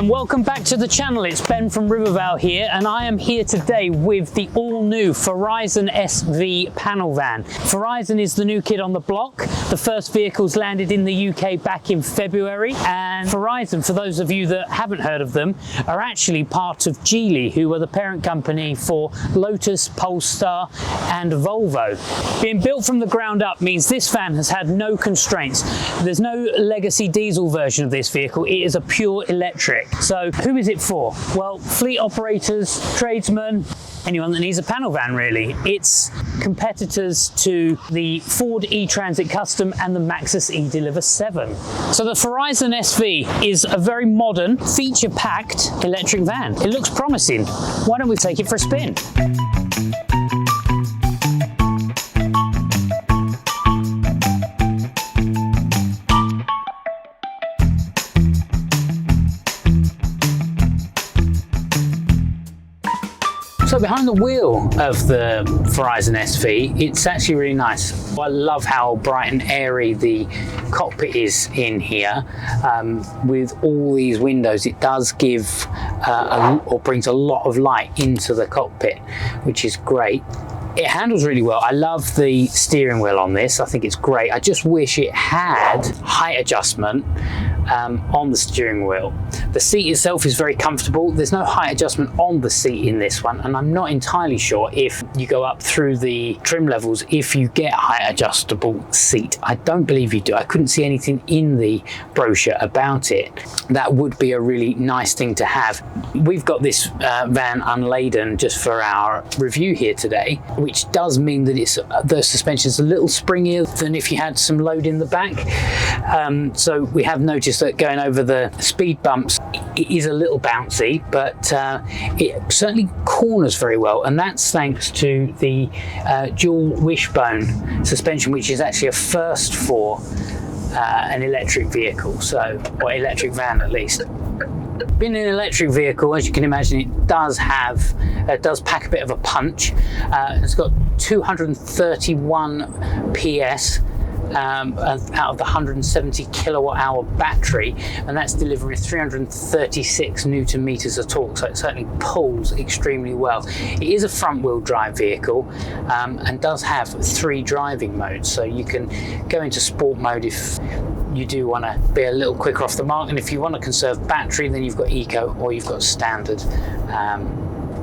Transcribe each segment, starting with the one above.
and welcome back to the channel. It's Ben from Rivervale here, and I am here today with the all-new Farizon SV panel van. Farizon is the new kid on the block. The first vehicles landed in the UK back in February, and Farizon, for those of you that haven't heard of them, are actually part of Geely, who are the parent company for Lotus, Polestar and Volvo. Being built from the ground up means this van has had no constraints. There's no legacy diesel version of this vehicle. It is a pure electric. So who is it for? Well, fleet operators, tradesmen, anyone that needs a panel van really. It's competitors to the Ford eTransit Custom and the Maxus eDeliver 7. So the Farizon SV is a very modern, feature-packed electric van. It looks promising. Why don't we take it for a spin? So behind the wheel of the Farizon SV, it's actually really nice. I love how bright and airy the cockpit is in here. With all these windows, it does give or brings a lot of light into the cockpit, which is great. It handles really well. I love the steering wheel on this. I think it's great. I just wish it had height adjustment on the steering wheel. The seat itself is very comfortable. There's no height adjustment on the seat in this one, and I'm not entirely sure if you go up through the trim levels if you get a height adjustable seat. I don't believe you do. I couldn't see anything in the brochure about it. That would be a really nice thing to have. We've got this van unladen just for our review here today, which does mean that the suspension is a little springier than if you had some load in the back. So we have noticed that going over the speed bumps, it is a little bouncy, but it certainly corners very well, and that's thanks to the dual wishbone suspension, which is actually a first for an electric vehicle, or electric van at least. Being an electric vehicle, as you can imagine, it does pack a bit of a punch. It's got 231 PS out of the 170 kilowatt hour battery, and that's delivering 336 Newton meters of torque, so it certainly pulls extremely well. It is a front wheel drive vehicle and does have 3 driving modes, so you can go into sport mode if you do want to be a little quicker off the mark, and if you want to conserve battery, then you've got eco or you've got standard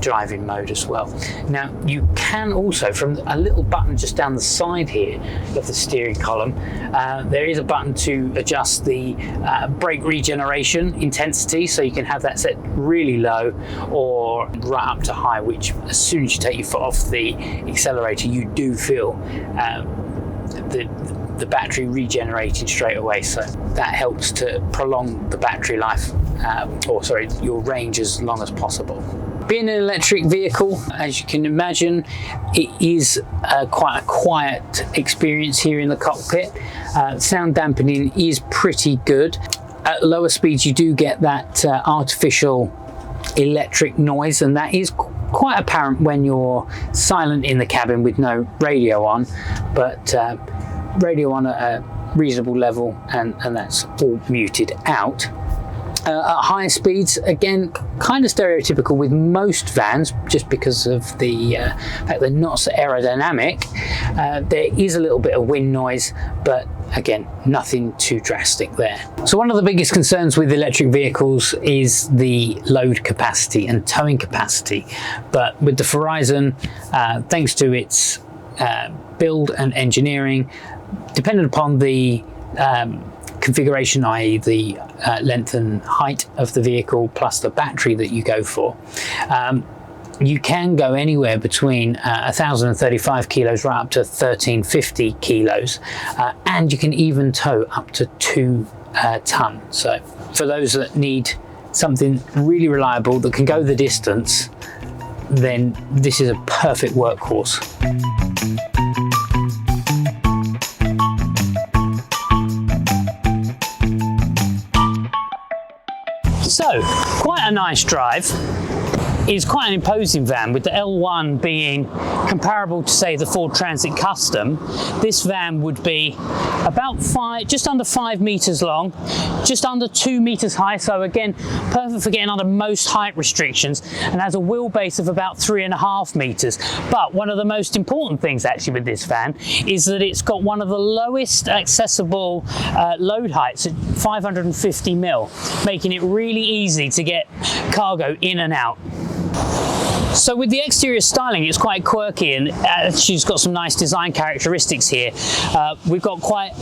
driving mode as well. Now you can also, from a little button just down the side here of the steering column, there is a button to adjust the brake regeneration intensity, so you can have that set really low or right up to high, which as soon as you take your foot off the accelerator, you do feel the battery regenerating straight away, so that helps to prolong the battery life, your range as long as possible. Being an electric vehicle, as you can imagine, it is quite a quiet experience here in the cockpit. Sound dampening is pretty good. At lower speeds you do get that artificial electric noise, and that is quite apparent when you're silent in the cabin with no radio on, but radio on at a reasonable level, and that's all muted out. At higher speeds, again, kind of stereotypical with most vans, just because of the fact they're not so aerodynamic. There is a little bit of wind noise, but again, nothing too drastic there. So one of the biggest concerns with electric vehicles is the load capacity and towing capacity. But with the Farizon, thanks to its build and engineering, dependent upon the configuration, i.e. the length and height of the vehicle plus the battery that you go for, you can go anywhere between 1,035 kilos right up to 1,350 kilos, and you can even tow up to 2 ton. So for those that need something really reliable that can go the distance, then this is a perfect workhorse. So, quite a nice drive. is quite an imposing van, with the L1 being comparable to, say, the Ford Transit Custom. This van would be about just under 5 meters long, just under 2 meters high, so again, perfect for getting under most height restrictions, and has a wheelbase of about 3.5 meters. But one of the most important things actually with this van is that it's got one of the lowest accessible load heights at 550 mil, making it really easy to get cargo in and out. So with the exterior styling, it's quite quirky, and she's got some nice design characteristics here. We've got quite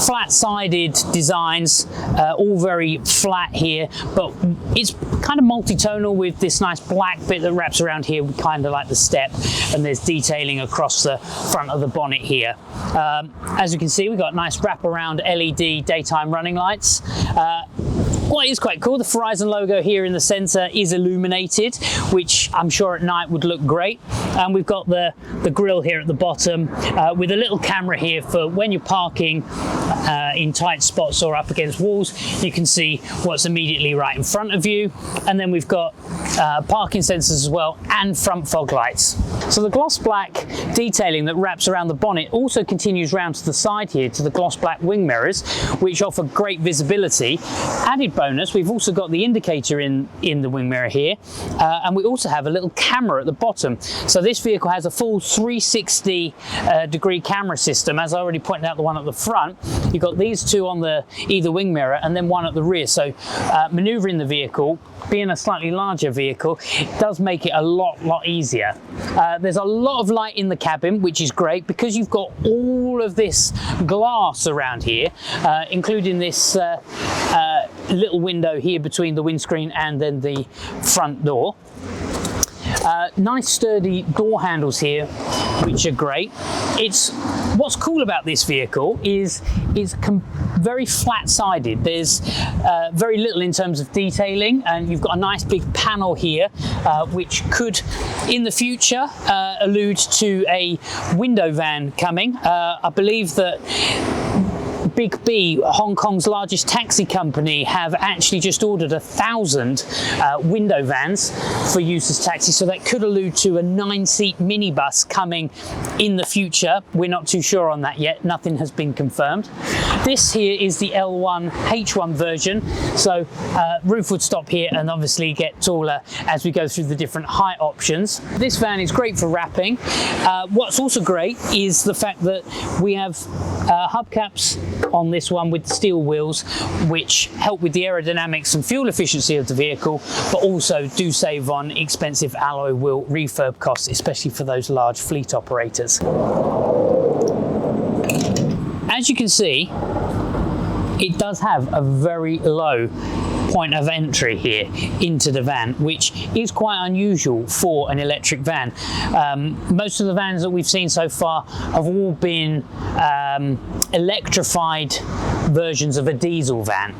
flat-sided designs, all very flat here, but it's kind of multi-tonal with this nice black bit that wraps around here, kind of like the step, and there's detailing across the front of the bonnet here. As you can see, we've got nice wraparound LED daytime running lights. What is quite cool, the Farizon logo here in the center is illuminated, which I'm sure at night would look great. And we've got the grille here at the bottom with a little camera here for when you're parking in tight spots or up against walls, you can see what's immediately right in front of you. And then we've got parking sensors as well, and front fog lights. So the gloss black detailing that wraps around the bonnet also continues round to the side here to the gloss black wing mirrors, which offer great visibility. Added bonus, we've also got the indicator in the wing mirror here, and we also have a little camera at the bottom. So this vehicle has a full 360 degree camera system. As I already pointed out, the one at the front, you've got these two on either wing mirror and then one at the rear. So maneuvering the vehicle, being a slightly larger vehicle, it does make it a lot easier. There's a lot of light in the cabin, which is great because you've got all of this glass around here, including this little window here between the windscreen and then the front door. Nice sturdy door handles here, which are great. What's cool about this vehicle is it's very flat-sided. There's very little in terms of detailing, and you've got a nice big panel here, which could, in the future, allude to a window van coming. I believe that Big B, Hong Kong's largest taxi company, have actually just ordered 1,000 window vans for use as taxis, so that could allude to a 9-seat minibus coming in the future. We're not too sure on that yet, nothing has been confirmed. This here is the L1 H1 version, so roof would stop here and obviously get taller as we go through the different height options. This van is great for wrapping. What's also great is the fact that we have hubcaps on this one with steel wheels, which help with the aerodynamics and fuel efficiency of the vehicle, but also do save on expensive alloy wheel refurb costs, especially for those large fleet operators. As you can see, it does have a very low point of entry here into the van, which is quite unusual for an electric van. Most of the vans that we've seen so far have all been electrified versions of a diesel van,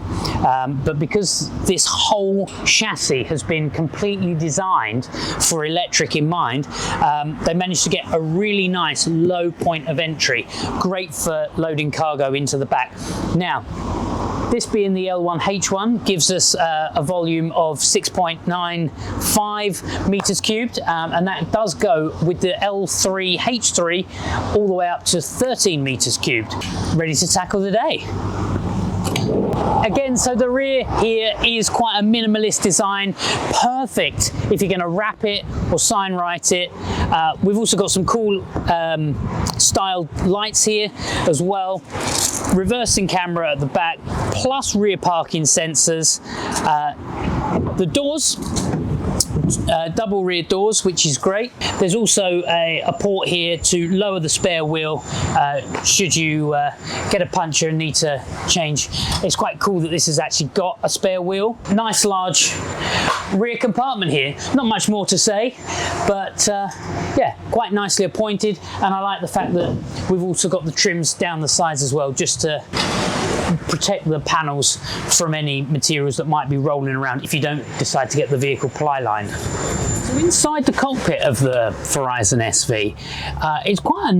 but because this whole chassis has been completely designed for electric in mind, they managed to get a really nice low point of entry, great for loading cargo into the back. Now, this being the L1 H1 gives us a volume of 6.95 meters cubed, and that does go with the L3 H3 all the way up to 13 meters cubed. Ready to tackle the day. Again, so the rear here is quite a minimalist design, perfect if you're going to wrap it or sign write it. We've also got some cool styled lights here as well. Reversing camera at the back, plus rear parking sensors. The doors, double rear doors, which is great. There's also a port here to lower the spare wheel should you get a puncture and need to change. It's quite cool that this has actually got a spare wheel. Nice large rear compartment here. Not much more to say, but yeah, quite nicely appointed, and I like the fact that we've also got the trims down the sides as well, just to protect the panels from any materials that might be rolling around if you don't decide to get the vehicle ply lined. So inside the cockpit of the Farizon SV, it's quite a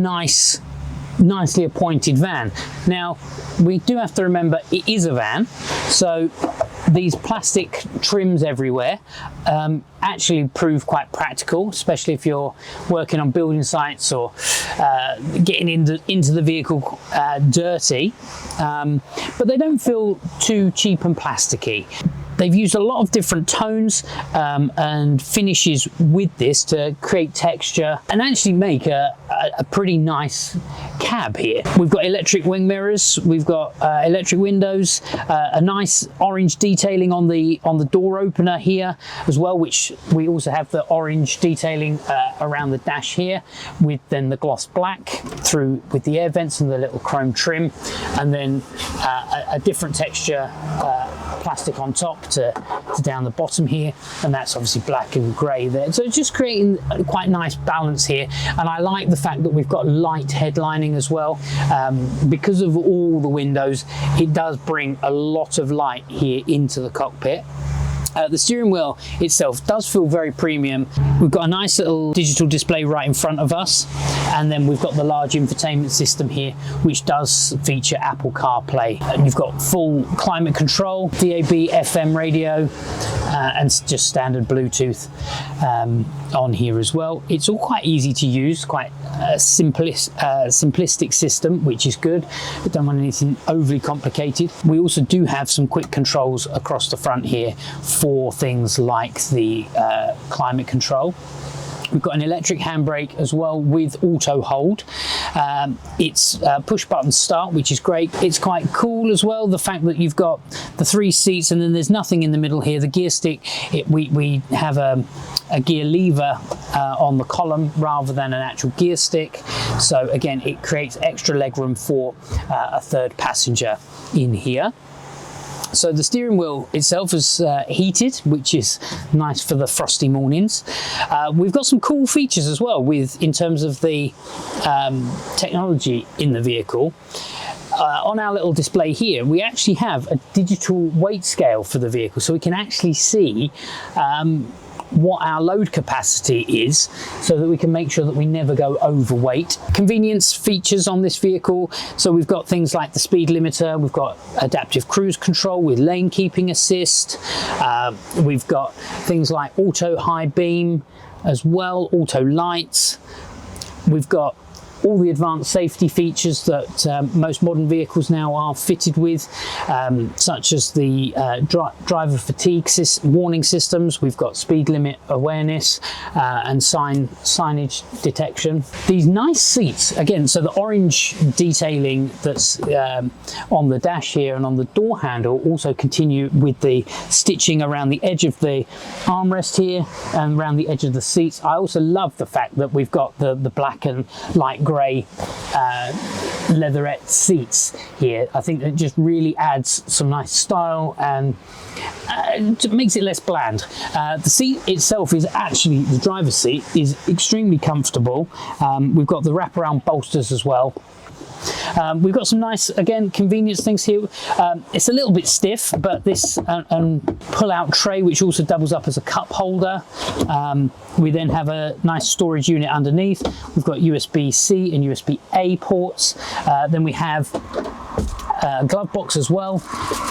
nicely appointed van. Now, we do have to remember it is a van, so these plastic trims everywhere actually prove quite practical, especially if you're working on building sites or getting into the vehicle dirty, but they don't feel too cheap and plasticky. They've used a lot of different tones and finishes with this to create texture and actually make a pretty nice cab here. We've got electric wing mirrors, we've got electric windows, a nice orange detailing on the door opener here as well, which we also have the orange detailing around the dash here, with then the gloss black through with the air vents and the little chrome trim, and then a different texture plastic on top to down the bottom here, and that's obviously black and grey there. So it's just creating a quite nice balance here, and I like the fact that we've got light headlining as well. Because of all the windows, it does bring a lot of light here into the cockpit. The steering wheel itself does feel very premium. We've got a nice little digital display right in front of us, and then we've got the large infotainment system here, which does feature Apple CarPlay. And you've got full climate control, DAB, FM radio, and just standard Bluetooth on here as well. It's all quite easy to use, quite a simplistic system, which is good. We don't want anything overly complicated. We also do have some quick controls across the front here for things like the climate control. We've got an electric handbrake as well with auto hold. It's push button start, which is great. It's quite cool as well, the fact that you've got the 3 seats and then there's nothing in the middle here. The gear stick, we have a gear lever on the column rather than an actual gear stick. So again, it creates extra legroom for a third passenger in here. So the steering wheel itself is heated, which is nice for the frosty mornings. We've got some cool features as well in terms of the technology in the vehicle. On our little display here, we actually have a digital weight scale for the vehicle, so we can actually see what our load capacity is, so that we can make sure that we never go overweight. Convenience features on this vehicle, so we've got things like the speed limiter, we've got adaptive cruise control with lane keeping assist, we've got things like auto high beam as well, auto lights, we've got all the advanced safety features that most modern vehicles now are fitted with, such as the driver fatigue warning systems. We've got speed limit awareness and signage detection. These nice seats, again, so the orange detailing that's on the dash here and on the door handle also continue with the stitching around the edge of the armrest here and around the edge of the seats. I also love the fact that we've got the black and light grey leatherette seats here. I think it just really adds some nice style and makes it less bland. The seat itself is actually, the driver's seat is extremely comfortable. We've got the wraparound bolsters as well. We've got some nice, again, convenience things here. It's a little bit stiff, but this pull-out tray, which also doubles up as a cup holder. We then have a nice storage unit underneath. We've got USB-C and USB-A ports. Then we have a glove box as well,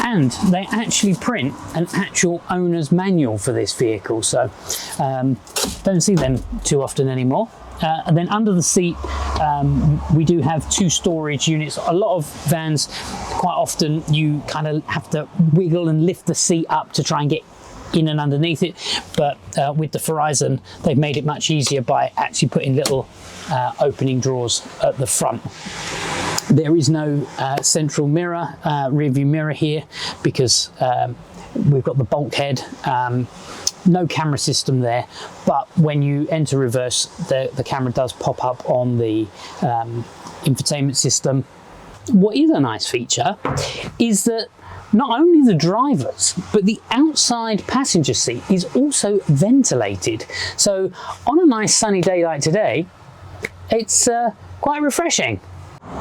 and they actually print an actual owner's manual for this vehicle, so don't see them too often anymore. And then under the seat, we do have 2 storage units. A lot of vans, quite often you kind of have to wiggle and lift the seat up to try and get in and underneath it, but with the Farizon, they've made it much easier by actually putting little opening drawers at the front. There is no central mirror, rear view mirror here, because we've got the bulkhead. No camera system there, but when you enter reverse, the camera does pop up on the infotainment system. What is a nice feature is that not only the drivers, but the outside passenger seat is also ventilated. So on a nice sunny day like today, it's quite refreshing.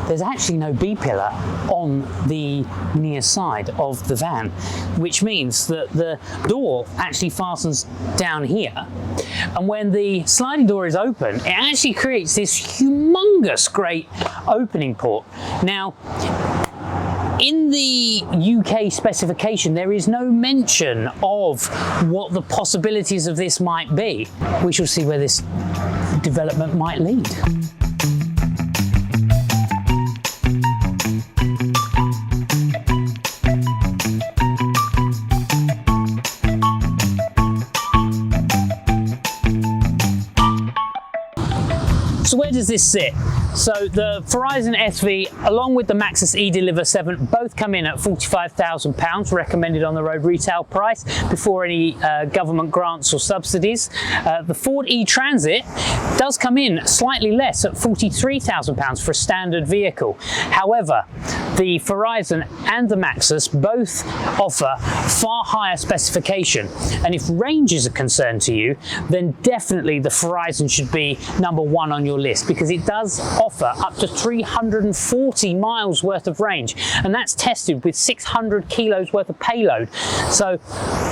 There's actually no B-pillar on the near side of the van, which means that the door actually fastens down here, and when the sliding door is open, it actually creates this humongous great opening port. Now, In the UK specification, there is no mention of what the possibilities of this might be. We shall see where this development might lead. So where does this sit? So the Farizon SV, along with the Maxus eDeliver 7, both come in at £45,000 recommended on the road retail price before any government grants or subsidies. The Ford eTransit does come in slightly less at £43,000 for a standard vehicle. However, the Farizon and the Maxus both offer far higher specification, and if range is a concern to you, then definitely the Farizon should be #1 on your list, because it does offer up to 340 miles worth of range, and that's tested with 600 kilos worth of payload. So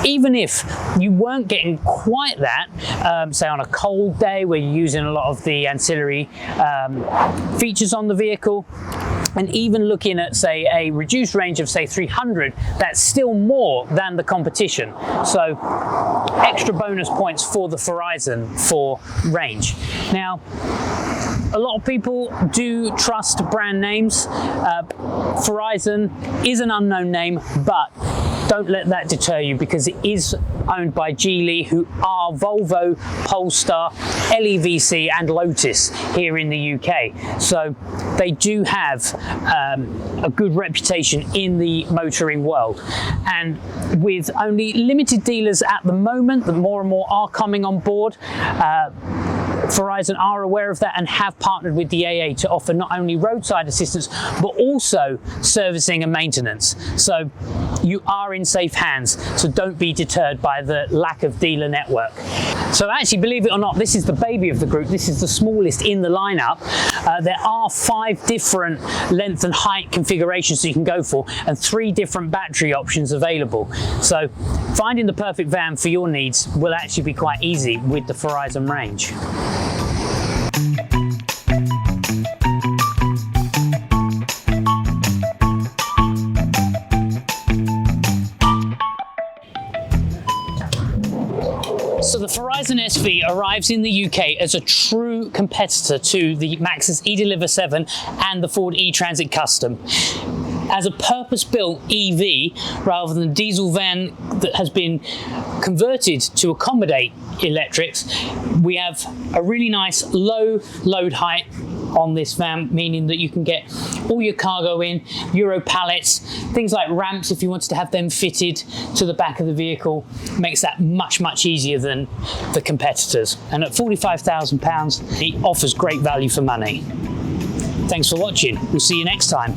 even if you weren't getting quite that, say on a cold day where you're using a lot of the ancillary features on the vehicle, and even looking at, say, a reduced range of, say, 300, that's still more than the competition. So extra bonus points for the Farizon for range. Now, a lot of people do trust brand names. Farizon is an unknown name, but don't let that deter you, because it is owned by Geely, who are Volvo, Polestar, LEVC and Lotus here in the UK. So they do have a good reputation in the motoring world. And with only limited dealers at the moment, that more and more are coming on board, Farizon are aware of that and have partnered with the AA to offer not only roadside assistance, but also servicing and maintenance. So you are in safe hands, so don't be deterred by the lack of dealer network. So actually, believe it or not, this is the baby of the group. This is the smallest in the lineup. There are 5 different length and height configurations that you can go for, and 3 different battery options available. So finding the perfect van for your needs will actually be quite easy with the Farizon range. So the Farizon SV arrives in the UK as a true competitor to the Maxus eDeliver 7 and the Ford eTransit Custom. As a purpose-built EV rather than a diesel van that has been converted to accommodate electrics, we have a really nice low load height on this van, meaning that you can get all your cargo in, Euro pallets, things like ramps if you wanted to have them fitted to the back of the vehicle, makes that much easier than the competitors. And at £45,000, it offers great value for money. Thanks for watching. We'll see you next time.